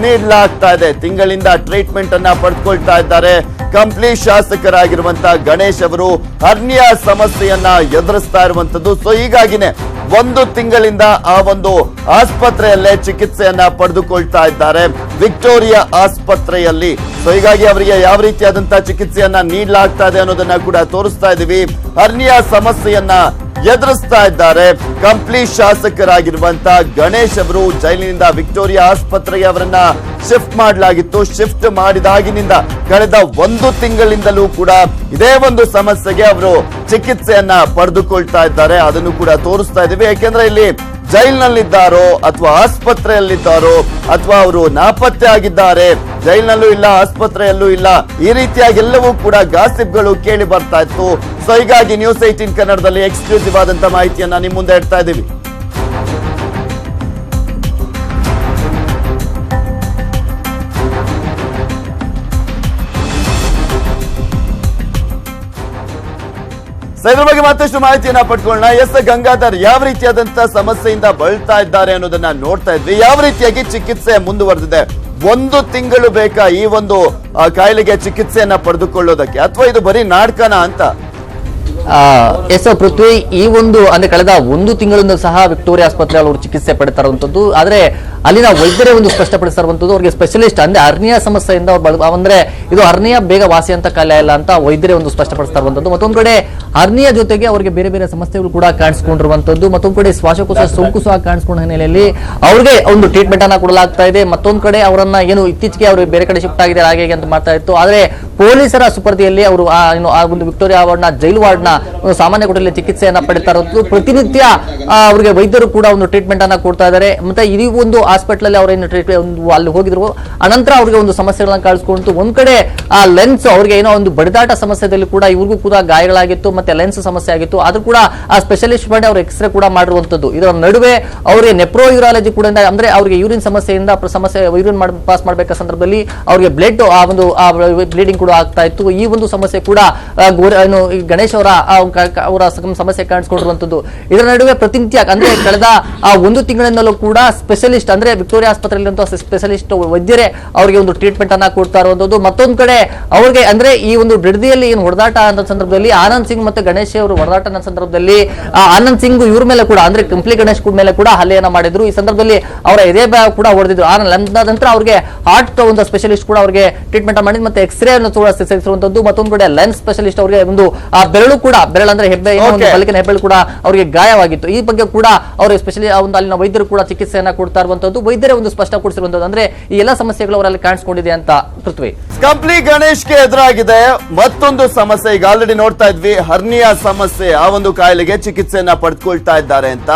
ನೀಡಲಾಗ್ತಾ ಇದೆ. ತಿಂಗಳಿಂದ ಟ್ರೀಟ್ಮೆಂಟ್ ಅನ್ನ ಪಡ್ಕೊಳ್ತಾ ಇದ್ದಾರೆ. ಕಂಪ್ಲಿ ಶಾಸಕರಾಗಿರುವಂತ ಗಣೇಶ್ ಅವರು ಹರ್ನಿಯಾ ಸಮಸ್ಯೆಯನ್ನ ಎದುರಿಸ್ತಾ ಇರುವಂತದ್ದು. ಸೊ ಹೀಗಾಗಿನೇ 1 ತಿಂಗಳಿಂದ ಆ ಒಂದು ಆಸ್ಪತ್ರೆಯಲ್ಲೇ ಚಿಕಿತ್ಸೆಯನ್ನ ಪಡೆದುಕೊಳ್ತಾ ಇದ್ದಾರೆ ವಿಕ್ಟೋರಿಯಾ ಆಸ್ಪತ್ರೆಯಲ್ಲಿ. ಸೊ ಹೀಗಾಗಿ ಅವರಿಗೆ ಯಾವ ರೀತಿಯಾದಂತಹ ಚಿಕಿತ್ಸೆಯನ್ನ ನೀಡಲಾಗ್ತಾ ಇದೆ ಅನ್ನೋದನ್ನ ಕೂಡ ತೋರಿಸ್ತಾ ಇದೀವಿ. ಹರ್ನಿಯಾ ಸಮಸ್ಯೆಯನ್ನ ಎದುರಿಸ್ತಾ ಇದ್ದಾರೆ ಕಂಪ್ಲಿ ಶಾಸಕರಾಗಿರುವಂತ ಗಣೇಶ್ ಅವರು. ಜೈಲಿನಿಂದ ವಿಕ್ಟೋರಿಯಾ ಆಸ್ಪತ್ರೆಗೆ ಅವರನ್ನ ಶಿಫ್ಟ್ ಮಾಡಲಾಗಿತ್ತು. ಶಿಫ್ಟ್ ಮಾಡಿದಾಗಿನಿಂದ ಕಳೆದ 1 ತಿಂಗಳಿಂದಲೂ ಕೂಡ ಇದೇ ಒಂದು ಸಮಸ್ಯೆಗೆ ಅವರು ಚಿಕಿತ್ಸೆಯನ್ನ ಪಡೆದುಕೊಳ್ತಾ ಇದ್ದಾರೆ. ಅದನ್ನು ಕೂಡ ತೋರಿಸ್ತಾ ಇದ್ದೀವಿ. ಯಾಕೆಂದ್ರೆ ಇಲ್ಲಿ ಜೈಲಿನಲ್ಲಿದ್ದಾರೋ ಅಥವಾ ಆಸ್ಪತ್ರೆಯಲ್ಲಿದ್ದಾರೋ ಅಥವಾ ಅವರು ನಾಪತ್ತೆ ಆಗಿದ್ದಾರೆ, ಜೈಲಿನಲ್ಲೂ ಇಲ್ಲ ಆಸ್ಪತ್ರೆಯಲ್ಲೂ ಇಲ್ಲ, ಈ ರೀತಿಯಾಗಿ ಎಲ್ಲವೂ ಕೂಡ ಗಾಸಿಪ್ಗಳು ಕೇಳಿ ಬರ್ತಾ ಇತ್ತು. ಸೊ ಹೀಗಾಗಿ ನ್ಯೂಸ್18 ಕನ್ನಡದಲ್ಲಿ ಎಕ್ಸ್ಕ್ಲೂಸಿವ್ ಆದಂತ ಮಾಹಿತಿಯನ್ನ ನಿಮ್ಮ ಮುಂದೆ ಇಡ್ತಾ ಇದ್ದೀವಿ. ಇದ್ರ ಬಗ್ಗೆ ಮತ್ತಷ್ಟು ಮಾಹಿತಿಯನ್ನ ಪಡ್ಕೊಳ್ಳೋಣ. ಎಸ್ ಗಂಗಾಧರ್, ಯಾವ ರೀತಿಯಾದಂತ ಸಮಸ್ಯೆಯಿಂದ ಬಳಲ್ತಾ ಇದ್ದಾರೆ ಅನ್ನೋದನ್ನ ನೋಡ್ತಾ ಇದ್ವಿ. ಯಾವ ರೀತಿಯಾಗಿ ಚಿಕಿತ್ಸೆ ಮುಂದುವರೆದಿದೆ? 1 ತಿಂಗಳು ಬೇಕಾ ಈ ಒಂದು ಕಾಯಿಲೆಗೆ ಚಿಕಿತ್ಸೆಯನ್ನ ಪಡೆದುಕೊಳ್ಳೋದಕ್ಕೆ, ಅಥವಾ ಇದು ಬರೀ ನಾಟಕನ ಅಂತ? ಎಸ್ ಪೃಥ್ವಿ, ಈ ಒಂದು ಅಂದ್ರೆ ಕಳೆದ 1 ತಿಂಗಳಿಂದ ಸಹ ವಿಕ್ಟೋರಿಯಾ ಆಸ್ಪತ್ರೆಯಲ್ಲಿ ಅವರು ಚಿಕಿತ್ಸೆ ಪಡಿತಾ ಇರುವಂತದ್ದು. ಆದ್ರೆ ಅಲ್ಲಿನ ವೈದ್ಯರೇ ಒಂದು ಸ್ಪಷ್ಟಪಡಿಸ್ತಾ ಇರುವಂತದ್ದು, ಅವ್ರಿಗೆ ಸ್ಪೆಷಲಿಸ್ಟ್ ಅಂದ್ರೆ ಹರ್ನಿಯಾ ಸಮಸ್ಯೆಯಿಂದ ಅಂದ್ರೆ ಇದು ಹರ್ನಿಯಾ ಬೇಗ ವಾಸಿ ಅಂತ ಕಾಯಿಲೆ ಇಲ್ಲ ಅಂತ ವೈದ್ಯರೇ ಒಂದು ಸ್ಪಷ್ಟಪಡಿಸ್ತಾ ಇರುವಂತದ್ದು. ಮತ್ತೊಂದು ಕಡೆ ಹರ್ನಿಯಾ ಜೊತೆಗೆ ಅವರಿಗೆ ಬೇರೆ ಬೇರೆ ಸಮಸ್ಯೆಗಳು ಕೂಡ ಕಾಣಿಸ್ಕೊಂಡಿರುವಂತದ್ದು. ಮತ್ತೊಂದು ಕಡೆ ಶ್ವಾಸಕೋಶ ಸೋಂಕು ಸಹ ಕಾಣಿಸ್ಕೊಂಡ ಹಿನ್ನೆಲೆಯಲ್ಲಿ ಅವ್ರಿಗೆ ಒಂದು ಟ್ರೀಟ್ಮೆಂಟ್ ಅನ್ನ ಕೊಡಲಾಗ್ತಾ ಇದೆ. ಮತ್ತೊಂದು ಕಡೆ ಅವರನ್ನ ಏನು ಇತ್ತೀಚೆಗೆ ಅವರು ಬೇರೆ ಕಡೆ ಶಿಫ್ಟ್ ಆಗಿದೆ ಹಾಗೆ ಅಂತ ಮಾಡ್ತಾ ಇತ್ತು. ಆದ್ರೆ ಪೊಲೀಸರ ಸುಪರ್ದಿಯಲ್ಲಿ ಅವರು ಆ ಒಂದು ವಿಕ್ಟೋರಿಯಾ ವಾರ್ಡ್ನ ಜೈಲು ವಾರ್ಡ್ನ ಒಂದು ಸಾಮಾನ್ಯ ಕೊಠಡಿಯಲ್ಲಿ ಚಿಕಿತ್ಸೆಯನ್ನ ಪಡಿತಾ ಇರೋದು. ಪ್ರತಿನಿತ್ಯ ಅವರಿಗೆ ವೈದ್ಯರು ಕೂಡ ಒಂದು ಟ್ರೀಟ್ಮೆಂಟ್ ಅನ್ನ ಕೊಡ್ತಾ ಇದ್ದಾರೆ. ಮತ್ತೆ ಈ ಒಂದು ಹಾಸ್ಪಿಟಲ್ ಅಲ್ಲಿ ಅವರೇನು ಅಲ್ಲಿ ಹೋಗಿದ್ರು, ಅನಂತರ ಅವರಿಗೆ ಒಂದು ಸಮಸ್ಯೆಗಳನ್ನ ಕಾಣಿಸ್ಕೊಂಡು ಒಂದ್ ಕಡೆ ಆ ಲೆನ್ಸ್ ಅವ್ರಿಗೆ ಏನೋ ಒಂದು ಬಡಿದಾಟ ಸಮಸ್ಯೆದಲ್ಲಿ ಕೂಡ ಇವ್ರಿಗೂ ಕೂಡ ಗಾಯಗಳಾಗಿತ್ತು, ಮತ್ತೆ ಲೆನ್ಸ್ ಸಮಸ್ಯೆ ಆಗಿತ್ತು. ಅದು ಕೂಡ ಆ ಸ್ಪೆಷಲಿಸ್ಟ್ ಮಾಡಿ ಅವ್ರ ಎಕ್ಸ್ರೇ ಕೂಡ ಮಾಡಿರುವಂತದ್ದು. ಇದರ ನಡುವೆ ಅವರಿಗೆ ನೆಪ್ರೋ ಯೂರಾಲಜಿ ಕೂಡ ಅಂದ್ರೆ ಅವರಿಗೆ ಯೂರಿನ್ ಸಮಸ್ಯೆಯಿಂದ ಯೂರಿನ್ ಪಾಸ್ ಮಾಡಬೇಕಾದ ಸಂದರ್ಭದಲ್ಲಿ ಅವರಿಗೆ ಬ್ಲಡ್ ಆ ಒಂದು ಬ್ಲೀಡಿಂಗ್ ಕೂಡ ಆಗ್ತಾ ಇತ್ತು. ಈ ಒಂದು ಸಮಸ್ಯೆ ಕೂಡ ಗಣೇಶ್ ಅವರ ಸಮಸ್ಯೆ ಕಾಣಿಸ್ಕೊಂಡಿರುವಂತದ್ದು. ಇದರ ನಡುವೆ ಪ್ರತಿನಿತ್ಯ ಅಂದ್ರೆ ಕಳೆದ 1 ತಿಂಗಳಿಂದಲೂ ಕೂಡ ಸ್ಪೆಷಲಿಸ್ಟ್ ಅಂದ್ರೆ ವಿಕ್ಟೋರಿಯಾ ಆಸ್ಪತ್ರೆಯಲ್ಲಿ ಸ್ಪೆಷಲಿಸ್ಟ್ ವೈದ್ಯರೇ ಅವರಿಗೆ ಒಂದು ಟ್ರೀಟ್ಮೆಂಟ್ ಅನ್ನ ಕೊಡ್ತಾ ಇರುವಂತದ್ದು. ಮತ್ತೊಂದು ಕಡೆ ಅವ್ರಿಗೆ ಅಂದ್ರೆ ಈ ಒಂದು ಬಿಡದಿಯಲ್ಲಿ ಏನು ಹೊಡೆದಾಟ ಅಂತ ಸಂದರ್ಭದಲ್ಲಿ ಆನಂದ್ ಸಿಂಗ್ ಮತ್ತೆ ಗಣೇಶ್ ಅವರು ಹೊಡೆದಾಟ ಅನ್ನೋ ಸಂದರ್ಭದಲ್ಲಿ ಆನಂದ್ ಸಿಂಗ್ ಇವ್ರ ಮೇಲೆ ಕೂಡ ಅಂದ್ರೆ ಕಂಪ್ಲಿ ಗಣೇಶ್ ಮೇಲೆ ಕೂಡ ಹಲ್ಲೆಯನ್ನ ಮಾಡಿದ್ರು. ಈ ಸಂದರ್ಭದಲ್ಲಿ ಅವರ ಎದೆ ಕೂಡ ಹೊಡೆದಿದ್ರು. ನಂತರ ಅವ್ರಿಗೆ ಹಾರ್ಟ್ ಒಂದು ಸ್ಪೆಷಲಿಸ್ಟ್ ಕೂಡ ಅವರಿಗೆ ಟ್ರೀಟ್ಮೆಂಟ್ ಮಾಡಿದ್, ಮತ್ತೆ ಎಕ್ಸ್ರೇ ಅನ್ನು ಸೇರಿಸಿರುವಂತದ್ದು. ಮತ್ತೊಂದು ಕಡೆ ಲೆನ್ಸ್ ಸ್ಪೆಷಲಿಸ್ಟ್ ಅವರಿಗೆ ಒಂದು ಬೆರಳು ಅಂದ್ರೆ ಹೆಬ್ಬೆ ಬಲಿಕಿನ ಹೆಬ್ಬೆರಳು ಕೂಡ ಅವರಿಗೆ ಗಾಯವಾಗಿತ್ತು. ಈ ಬಗ್ಗೆ ಕೂಡ ಅವರು ಸ್ಪೆಷಲಿ ಒಂದು ಅಲ್ಲಿನ ವೈದ್ಯರು ಕೂಡ ಚಿಕಿತ್ಸೆಯನ್ನ ಕೊಡ್ತಾ ಇರುವಂತದ್ದು. ವೈದ್ಯರೇ ಒಂದು ಸ್ಪಷ್ಟಪಡಿಸಿರುವಂತದ್ದು ಅಂದ್ರೆ ಈ ಎಲ್ಲ ಸಮಸ್ಯೆಗಳು ಅವರಲ್ಲಿ ಕಾಣಿಸ್ಕೊಂಡಿದೆ ಅಂತ. ಪೃಥ್ವಿ, ಕಂಪ್ಲಿ ಗಣೇಶ್ಗೆ ಎದುರಾಗಿದೆ ಮತ್ತೊಂದು ಸಮಸ್ಯೆ. ಈಗ ಆಲ್ರೆಡಿ ನೋಡ್ತಾ ಇದ್ವಿ ಹರ್ನಿಯಾ ಸಮಸ್ಯೆ, ಆ ಒಂದು ಕಾಯಿಲೆಗೆ ಚಿಕಿತ್ಸೆಯನ್ನ ಪಡೆದುಕೊಳ್ತಾ ಇದ್ದಾರೆ ಅಂತ.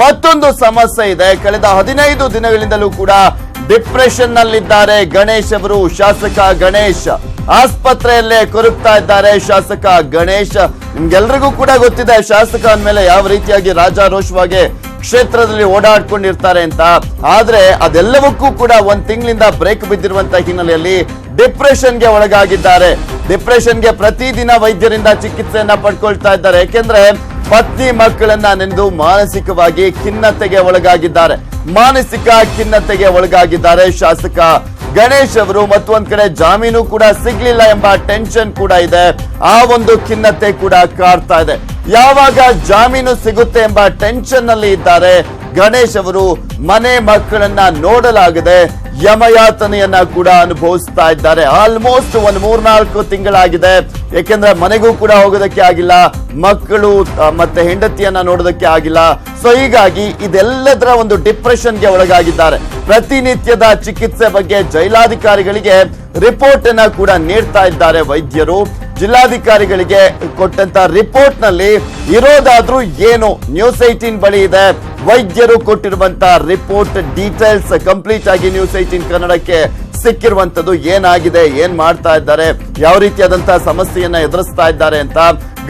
ಮತ್ತೊಂದು ಸಮಸ್ಯೆ ಇದೆ. ಕಳೆದ 15 ದಿನಗಳಿಂದಲೂ ಕೂಡ ಡಿಪ್ರೆಷನ್ ನಲ್ಲಿದ್ದಾರೆ ಗಣೇಶ್ ಅವರು. ಶಾಸಕ ಗಣೇಶ್ ಆಸ್ಪತ್ರೆಯಲ್ಲೇ ಕೊರಗ್ತಾ ಇದ್ದಾರೆ. ಶಾಸಕ ಗಣೇಶ್, ನಿಮ್ಗೆಲ್ರಿಗೂ ಕೂಡ ಗೊತ್ತಿದೆ ಶಾಸಕ ಅಂದ್ಮೇಲೆ ಯಾವ ರೀತಿಯಾಗಿ ರಾಜಾರೋಷವಾಗಿ ಕ್ಷೇತ್ರದಲ್ಲಿ ಓಡಾಡ್ಕೊಂಡಿರ್ತಾರೆ ಅಂತ. ಆದ್ರೆ ಅದೆಲ್ಲವಕ್ಕೂ ಕೂಡ 1 ತಿಂಗಳಿಂದ ಬ್ರೇಕ್ ಬಿದ್ದಿರುವಂತ ಹಿನ್ನೆಲೆಯಲ್ಲಿ ಡಿಪ್ರೆಷನ್ಗೆ ಒಳಗಾಗಿದ್ದಾರೆ. ಡಿಪ್ರೆಷನ್ಗೆ ಪ್ರತಿದಿನ ವೈದ್ಯರಿಂದ ಚಿಕಿತ್ಸೆಯನ್ನ ಪಡ್ಕೊಳ್ತಾ ಇದ್ದಾರೆ. ಯಾಕೆಂದ್ರೆ ಪತ್ನಿ ಮಕ್ಕಳನ್ನ ನೆನೆದು ಮಾನಸಿಕವಾಗಿ ಖಿನ್ನತೆಗೆ ಒಳಗಾಗಿದ್ದಾರೆ. ಶಾಸಕ ಗಣೇಶ್ ಅವರು. ಮತ್ತೊಂದ್ ಕಡೆ ಜಾಮೀನು ಕೂಡ ಸಿಗ್ಲಿಲ್ಲ ಎಂಬ ಟೆನ್ಷನ್ ಕೂಡ ಇದೆ. ಆ ಒಂದು ಖಿನ್ನತೆ ಕೂಡ ಕಾಡ್ತಾ ಇದೆ. ಯಾವಾಗ ಜಾಮೀನು ಸಿಗುತ್ತೆ ಎಂಬ ಟೆನ್ಷನ್ ನಲ್ಲಿ ಇದ್ದಾರೆ ಗಣೇಶ್ ಅವರು. ಮನೆ ಮಕ್ಕಳನ್ನ ನೋಡಲಾಗದೆ ಯಮಯಾತನೆಯನ್ನ ಕೂಡ ಅನುಭವಿಸ್ತಾ ಇದ್ದಾರೆ. ಆಲ್ಮೋಸ್ಟ್ 3-4 ತಿಂಗಳಾಗಿದೆ. ಯಾಕೆಂದ್ರೆ ಮನೆಗೂ ಕೂಡ ಹೋಗೋದಕ್ಕೆ ಆಗಿಲ್ಲ, ಮಕ್ಕಳು ಮತ್ತೆ ಹೆಂಡತಿಯನ್ನ ನೋಡೋದಕ್ಕೆ ಆಗಿಲ್ಲ. ಸೊ ಹೀಗಾಗಿ ಇದೆಲ್ಲದರ ಒಂದು ಡಿಪ್ರೆಷನ್ಗೆ ಒಳಗಾಗಿದ್ದಾರೆ. ಪ್ರತಿನಿತ್ಯದ ಚಿಕಿತ್ಸೆ ಬಗ್ಗೆ ಜೈಲಾಧಿಕಾರಿಗಳಿಗೆ ರಿಪೋರ್ಟ್ ಅನ್ನ ಕೂಡ ನೀಡ್ತಾ ಇದ್ದಾರೆ ವೈದ್ಯರು. ಜಿಲ್ಲಾಧಿಕಾರಿಗಳಿಗೆ ಕೊಟ್ಟಂತ ರಿಪೋರ್ಟ್ ನಲ್ಲಿ ಇರೋದಾದ್ರೂ ಏನು? ನ್ಯೂಸ್ 18 ಬಳಿ ಇದೆ ವೈದ್ಯರು ಕೊಟ್ಟಿರುವಂತ ರಿಪೋರ್ಟ್ ಡೀಟೇಲ್ಸ್ ಕಂಪ್ಲೀಟ್ ಆಗಿ ನ್ಯೂಸ್ 18 ಕನ್ನಡಕ್ಕೆ ಸಿಕ್ಕಿರುವಂತದ್ದು. ಏನಾಗಿದೆ, ಏನ್ ಮಾಡ್ತಾ ಇದ್ದಾರೆ, ಯಾವ ರೀತಿಯಾದಂತಹ ಸಮಸ್ಯೆಯನ್ನ ಎದುರಿಸ್ತಾ ಇದ್ದಾರೆ ಅಂತ.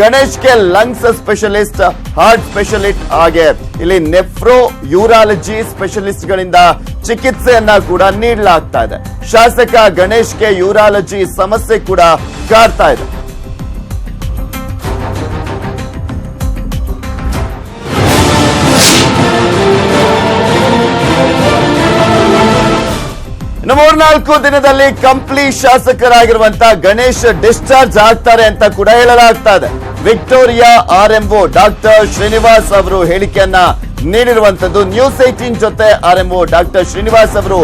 ಗಣೇಶ್ಗೆ ಲಂಗ್ಸ್ ಸ್ಪೆಷಲಿಸ್ಟ್, ಹಾರ್ಟ್ ಸ್ಪೆಷಲಿಸ್ಟ್ ಹಾಗೆ ಇಲ್ಲಿ ನೆಫ್ರೋ ಯೂರಾಲಜಿ ಸ್ಪೆಷಲಿಸ್ಟ್ ಗಳಿಂದ ಚಿಕಿತ್ಸೆಯನ್ನ ಕೂಡ ನೀಡಲಾಗ್ತಾ ಇದೆ. ಶಾಸಕ ಗಣೇಶ್ಗೆ ಯೂರಾಲಜಿ ಸಮಸ್ಯೆ ಕೂಡ ಕಾಡ್ತಾ ಇದೆ. ಇನ್ನು 3-4 ದಿನದಲ್ಲಿ ಕಂಪ್ಲಿ ಶಾಸಕರಾಗಿರುವಂತ ಗಣೇಶ್ ಡಿಸ್ಚಾರ್ಜ್ ಆಗ್ತಾರೆ ಅಂತ ಕೂಡ ಹೇಳಲಾಗ್ತಾ ಇದೆ. ವಿಕ್ಟೋರಿಯಾ RMO ಡಾಕ್ಟರ್ ಶ್ರೀನಿವಾಸ್ ಅವರು ಹೇಳಿಕೆಯನ್ನ ನೀಡಿರುವಂತದ್ದು. ನ್ಯೂಸ್ 18 ಜೊತೆ RMO ಡಾಕ್ಟರ್ ಶ್ರೀನಿವಾಸ್ ಅವರು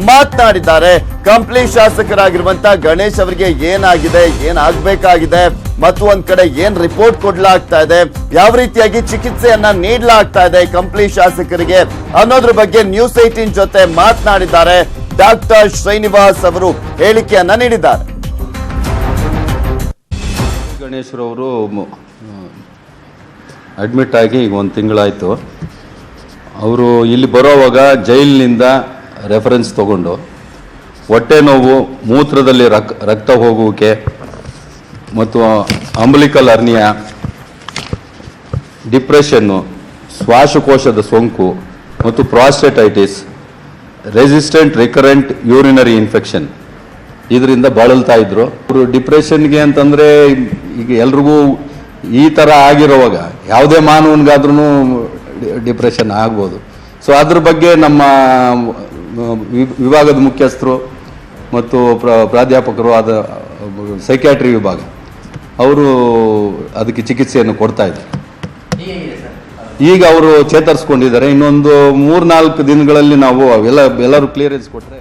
ಮಾತನಾಡಿದ್ದಾರೆ. ಕಂಪ್ಲಿ ಶಾಸಕರಾಗಿರುವಂತ ಗಣೇಶ್ ಅವರಿಗೆ ಏನಾಗಿದೆ, ಏನಾಗಬೇಕಾಗಿದೆ, ಮತ್ತು ಒಂದ್ ಕಡೆ ಏನ್ ರಿಪೋರ್ಟ್ ಕೊಡ್ಲಾಗ್ತಾ ಇದೆ, ಯಾವ ರೀತಿಯಾಗಿ ಚಿಕಿತ್ಸೆಯನ್ನ ನೀಡಲಾಗ್ತಾ ಇದೆ ಕಂಪ್ಲಿ ಶಾಸಕರಿಗೆ ಅನ್ನೋದ್ರ ಬಗ್ಗೆ ನ್ಯೂಸ್ 18 ಜೊತೆ ಮಾತನಾಡಿದ್ದಾರೆ. ಡಾಕ್ಟರ್ ಶ್ರೀನಿವಾಸ್ ಅವರು ಹೇಳಿಕೆಯನ್ನ ನೀಡಿದ್ದಾರೆ. ಗಣೇಶ್ರವರು ಅಡ್ಮಿಟ್ ಆಗಿ ಈಗ 1 ತಿಂಗಳಾಯಿತು. ಅವರು ಇಲ್ಲಿ ಬರೋವಾಗ ಜೈಲಿನಿಂದ ರೆಫರೆನ್ಸ್ ತಗೊಂಡು ಹೊಟ್ಟೆ ನೋವು, ಮೂತ್ರದಲ್ಲಿ ರಕ್ತ ಹೋಗುವಿಕೆ ಮತ್ತು ಅಂಬಲಿಕಲ್ ಹರ್ನಿಯಾ, ಡಿಪ್ರೆಷನ್ನು, ಶ್ವಾಸಕೋಶದ ಸೋಂಕು ಮತ್ತು ಪ್ರಾಸ್ಟೇಟೈಟಿಸ್, ರೆಸಿಸ್ಟೆಂಟ್ ರಿಕರೆಂಟ್ ಯೂರಿನರಿ ಇನ್ಫೆಕ್ಷನ್ ಇದರಿಂದ ಬಳಲ್ತಾ ಇದ್ರು. ಅವರು ಡಿಪ್ರೆಷನ್ಗೆ ಅಂತಂದರೆ ಈಗ ಎಲ್ರಿಗೂ ಈ ಥರ ಆಗಿರುವಾಗ ಯಾವುದೇ ಮಾನವನಿಗಾದ್ರೂ ಡಿಪ್ರೆಷನ್ ಆಗ್ಬೋದು. ಸೊ ಅದ್ರ ಬಗ್ಗೆ ನಮ್ಮ ವಿಭಾಗದ ಮುಖ್ಯಸ್ಥರು ಮತ್ತು ಪ್ರಾಧ್ಯಾಪಕರು ಆದ ಸೈಕ್ಯಾಟ್ರಿ ವಿಭಾಗ ಅವರು ಅದಕ್ಕೆ ಚಿಕಿತ್ಸೆಯನ್ನು ಕೊಡ್ತಾ ಇದ್ದಾರೆ. ಈಗ ಅವರು ಚೇತರಿಸ್ಕೊಂಡಿದ್ದಾರೆ. ಇನ್ನೊಂದು 3-4 ದಿನಗಳಲ್ಲಿ ನಾವು ಎಲ್ಲರೂ ಕ್ಲಿಯರೆನ್ಸ್ ಕೊಟ್ಟರೆ.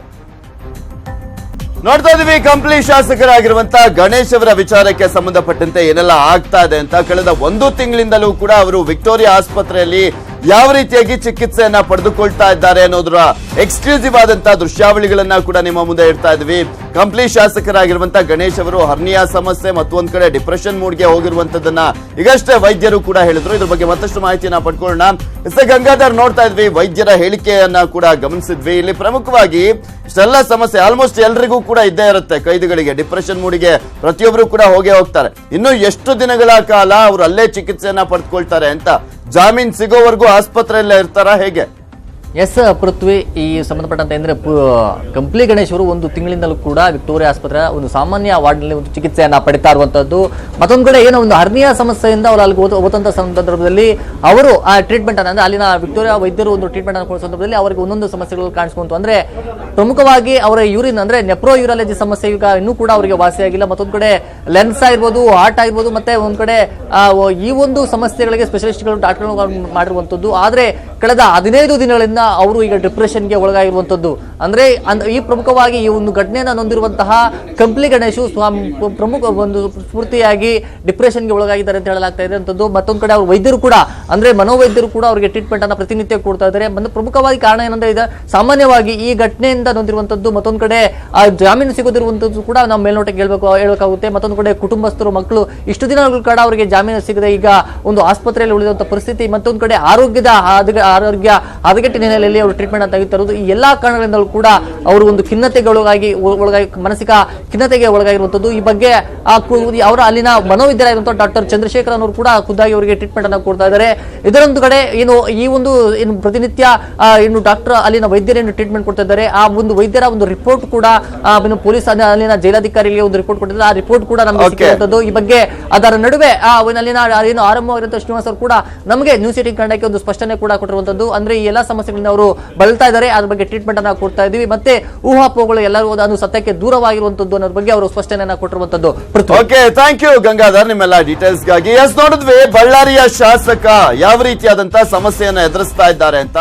ನೋಡ್ತಾ ಇದೀವಿ ಕಂಪ್ಲಿ ಶಾಸಕರಾಗಿರುವಂತ ಗಣೇಶ್ ಅವರ ವಿಚಾರಕ್ಕೆ ಸಂಬಂಧಪಟ್ಟಂತೆ ಏನೆಲ್ಲ ಆಗ್ತಾ ಇದೆ ಅಂತ. ಕಳೆದ 1 ತಿಂಗಳಿಂದಲೂ ಕೂಡ ಅವರು ವಿಕ್ಟೋರಿಯಾ ಆಸ್ಪತ್ರೆಯಲ್ಲಿ ಯಾವ ರೀತಿಯಾಗಿ ಚಿಕಿತ್ಸೆಯನ್ನ ಪಡೆದುಕೊಳ್ತಾ ಇದ್ದಾರೆ ಅನ್ನೋದ್ರ ಎಕ್ಸ್ಕ್ಲೂಸಿವ್ ಆದಂತಹ ದೃಶ್ಯಾವಳಿಗಳನ್ನ ಕೂಡ ನಿಮ್ಮ ಮುಂದೆ ಇಡ್ತಾ ಇದ್ವಿ. ಕಂಪ್ಲಿ ಶಾಸಕರಾಗಿರುವಂತ ಗಣೇಶ್ ಅವರು ಹರ್ನಿಯಾ ಸಮಸ್ಯೆ ಮತ್ತು ಒಂದ್ ಕಡೆ ಡಿಪ್ರೆಷನ್ ಮೂಡ್ಗೆ ಹೋಗಿರುವಂತದನ್ನ ಈಗಷ್ಟೇ ವೈದ್ಯರು ಕೂಡ ಹೇಳಿದ್ರು. ಇದ್ರ ಬಗ್ಗೆ ಮತ್ತಷ್ಟು ಮಾಹಿತಿಯನ್ನ ಪಡ್ಕೊಳ್ಳೋಣ. ಗಂಗಾಧರ್, ನೋಡ್ತಾ ಇದ್ವಿ ವೈದ್ಯರ ಹೇಳಿಕೆಯನ್ನ ಕೂಡ ಗಮನಿಸಿದ್ವಿ. ಇಲ್ಲಿ ಪ್ರಮುಖವಾಗಿ ಇಷ್ಟೆಲ್ಲ ಸಮಸ್ಯೆ ಆಲ್ಮೋಸ್ಟ್ ಎಲ್ರಿಗೂ ಕೂಡ ಇದ್ದೇ ಇರುತ್ತೆ. ಕೈದಿಗಳಿಗೆ ಡಿಪ್ರೆಷನ್ ಮೂಡಿಗೆ ಪ್ರತಿಯೊಬ್ಬರು ಕೂಡ ಹೋಗೇ ಹೋಗ್ತಾರೆ. ಇನ್ನು ಎಷ್ಟು ದಿನಗಳ ಕಾಲ ಅವರು ಅಲ್ಲೇ ಚಿಕಿತ್ಸೆಯನ್ನ ಪಡೆದುಕೊಳ್ತಾರೆ ಅಂತ, ಜಾಮೀನ್ ಸಿಗೋವರೆಗೂ ಆಸ್ಪತ್ರೆಯಲ್ಲೇ ಇರ್ತಾರ ಹೇಗೆ? ಎಸ್ ಪೃಥ್ವಿ, ಈ ಸಂಬಂಧಪಟ್ಟಂತೆ ಅಂದ್ರೆ ಕಂಪ್ಲಿ ಗಣೇಶ್ ಅವರು 1 ತಿಂಗಳಿಂದಲೂ ಕೂಡ ವಿಕ್ಟೋರಿಯಾ ಆಸ್ಪತ್ರೆ ಒಂದು ಸಾಮಾನ್ಯ ವಾರ್ಡ್ನಲ್ಲಿ ಒಂದು ಚಿಕಿತ್ಸೆಯನ್ನ ಪಡಿತಾ ಇರುವಂತದ್ದು. ಮತ್ತೊಂದು ಕಡೆ ಏನೋ ಒಂದು ಹರ್ನಿಯಾ ಸಮಸ್ಯೆಯಿಂದ ಅವರು ಅಲ್ಲಿ ಹೋದಂತ ಸಂದರ್ಭದಲ್ಲಿ ಅವರು ಆ ಟ್ರೀಟ್ಮೆಂಟ್ ಅಂದ್ರೆ ಅಲ್ಲಿನ ವಿಕ್ಟೋರಿಯಾ ವೈದ್ಯರು ಒಂದು ಟ್ರೀಟ್ಮೆಂಟ್ ಅನ್ನು ಕೊಡೋ ಸಂದರ್ಭದಲ್ಲಿ ಅವರಿಗೆ ಒಂದೊಂದು ಸಮಸ್ಯೆಗಳು ಕಾಣಿಸ್ಕೊಂತು. ಅಂದ್ರೆ ಪ್ರಮುಖವಾಗಿ ಅವರ ಯೂರಿನ್ ಅಂದ್ರೆ ನೆಪ್ರೋ ಯೂರಾಲಜಿ ಸಮಸ್ಯೆ ಈಗ ಇನ್ನೂ ಕೂಡ ಅವರಿಗೆ ವಾಸಿಯಾಗಿಲ್ಲ. ಮತ್ತೊಂದು ಕಡೆ ಲೆನ್ಸ್ ಆಗಿರ್ಬೋದು, ಹಾರ್ಟ್ ಆಗಿರ್ಬೋದು, ಮತ್ತೆ ಒಂದ್ ಕಡೆ ಈ ಒಂದು ಸಮಸ್ಯೆಗಳಿಗೆ ಸ್ಪೆಷಲಿಸ್ಟ್ಗಳು ಡಾಕ್ಟರ್ ಮಾಡಿರುವಂತದ್ದು. ಆದ್ರೆ ಕಳೆದ 15 ದಿನಗಳಿಂದ ಅವರು ಈಗ ಡಿಪ್ರೆಷನ್ಗೆ ಒಳಗಾಗಿರುವಂತದ್ದು. ಅಂದ್ರೆ ಈ ಪ್ರಮುಖವಾಗಿ ಈ ಒಂದು ಘಟನೆಯನ್ನ ನೊಂದಿರುವಂತಹ ಕಂಪ್ಲಿ ಗಣೇಶ್ ಪ್ರಮುಖ ಒಂದು ಸ್ಫೂರ್ತಿಯಾಗಿ ಡಿಪ್ರೆಷನ್ಗೆ ಒಳಗಾಗಿದ್ದಾರೆ ಅಂತ ಹೇಳಲಾಗ್ತಾ ಇದೆ ಅಂತದ್ದು. ಮತ್ತೊಂದು ಕಡೆ ಅವರು ವೈದ್ಯರು ಕೂಡ ಅಂದ್ರೆ ಮನೋವೈದ್ಯರು ಕೂಡ ಅವರಿಗೆ ಟ್ರೀಟ್ಮೆಂಟ್ ಅನ್ನ ಪ್ರತಿನಿತ್ಯ ಕೊಡ್ತಾ ಇದ್ದಾರೆ. ಪ್ರಮುಖವಾಗಿ ಕಾರಣ ಏನಂದ್ರೆ ಇದೆ ಸಾಮಾನ್ಯವಾಗಿ ಈ ಘಟನೆಯಿಂದ ನೊಂದಿರುವಂತದ್ದು. ಮತ್ತೊಂದು ಕಡೆ ಆ ಜಾಮೀನು ಸಿಗದಿರುವಂತದ್ದು ಕೂಡ ನಾವು ಮೇಲ್ನೋಟಕ್ಕೆ ಹೇಳಬೇಕಾಗುತ್ತೆ. ಮತ್ತೊಂದು ಕಡೆ ಕುಟುಂಬಸ್ಥರು, ಮಕ್ಕಳು ಇಷ್ಟು ದಿನಗಳು ಕೂಡ ಅವರಿಗೆ ಜಾಮೀನು ಸಿಗದೆ ಈಗ ಒಂದು ಆಸ್ಪತ್ರೆಯಲ್ಲಿ ಉಳಿದಂತ ಪರಿಸ್ಥಿತಿ. ಮತ್ತೊಂದು ಕಡೆ ಆರೋಗ್ಯ ಹದಗೆಟ್ಟಿನ ಹಿನ್ನೆಲೆಯಲ್ಲಿ ಅವರು ಟ್ರೀಟ್ಮೆಂಟ್ ಅಂತ ತೆಗೆದಿರುವುದು. ಈ ಎಲ್ಲಾ ಕಾರಣಗಳಿಂದಲೂ ಕೂಡ ಅವರು ಒಂದು ಖಿನ್ನತೆಗೆ ಒಳಗಾಗಿ ಮಾನಸಿಕ ಖಿನ್ನತೆಗೆ ಒಳಗಾಗಿರುವಂತದ್ದು. ಈ ಬಗ್ಗೆ ಅವರ ಅಲ್ಲಿನ ಮನೋವೈದ್ಯರಾಗಿರುವಂತಹ ಡಾಕ್ಟರ್ ಚಂದ್ರಶೇಖರ್ ಅವರು ಕೂಡ ಖುದ್ದಾಗಿ ಅವರಿಗೆ ಟ್ರೀಟ್ಮೆಂಟ್ ಅನ್ನು ಕೊಡ್ತಾ ಇದ್ದಾರೆ. ಇದರೊಂದು ಕಡೆ ಏನು ಈ ಒಂದು ಏನು ಪ್ರತಿನಿತ್ಯ ಏನು ಡಾಕ್ಟರ್ ಅಲ್ಲಿನ ವೈದ್ಯರೇನು ಟ್ರೀಟ್ಮೆಂಟ್ ಕೊಡ್ತಾ ಇದ್ದಾರೆ, ಆ ಒಂದು ವೈದ್ಯರ ಒಂದು ರಿಪೋರ್ಟ್ ಕೂಡ ಪೊಲೀಸ್ ಅಲ್ಲಿನ ಜೈಲಾಧಿಕಾರಿಗೆ ಒಂದು ರಿಪೋರ್ಟ್ ಕೊಟ್ಟಿದ್ದಾರೆ. ಆ ರಿಪೋರ್ಟ್ ಕೂಡ ನಮಗೆ ಸಿಕ್ಕಿರುವಂತದ್ದು. ಈ ಬಗ್ಗೆ ಅದರ ನಡುವೆ ಅಲ್ಲಿನ ಏನು ಆರಂಭವಾಗಿರುವಂತಹ ಶ್ರೀನಿವಾಸ್ ಅವರು ಕೂಡ ನಮಗೆ ನ್ಯೂಸ್ 18 ಕನ್ನಡಕ್ಕೆ ಒಂದು ಸ್ಪಷ್ಟನೆ ಕೂಡ ಕೊಟ್ಟಿರುವಂತದ್ದು. ಅಂದ್ರೆ ಈ ಎಲ್ಲಾ ಸಮಸ್ಯೆಗಳಿಂದ ಅವರು ಬಳಲ್ತಾ ಇದ್ದಾರೆ, ಅದ್ರ ಬಗ್ಗೆ ಟ್ರೀಟ್ಮೆಂಟ್ ಅನ್ನ ಕೊಡ್ತಾ ಇದೀವಿ, ಮತ್ತೆ ಊಹಾಪೋಹಗಳು ಎಲ್ಲರೂ ಅದು ಸತ್ಯಕ್ಕೆ ದೂರವಾಗಿರುವಂತದ್ದು ಅನ್ನೋದ್ರ ಬಗ್ಗೆ ಅವರು ಸ್ಪಷ್ಟನೆಯನ್ನ ಕೊಟ್ಟಿರುವಂತದ್ದು. ಓಕೆ, ಥ್ಯಾಂಕ್ ಯು ಗಂಗಾಧರ್ ನಿಮ್ಮೆಲ್ಲ ಡೀಟೇಲ್ಸ್ ಗಾಗಿ. ಎಸ್, ನೋಡಿದ್ವಿ ಬಳ್ಳಾರಿಯ ಶಾಸಕ ಯಾವ ರೀತಿಯಾದಂತಹ ಸಮಸ್ಯೆಯನ್ನ ಎದುರಿಸ್ತಾ ಇದ್ದಾರೆ ಅಂತ.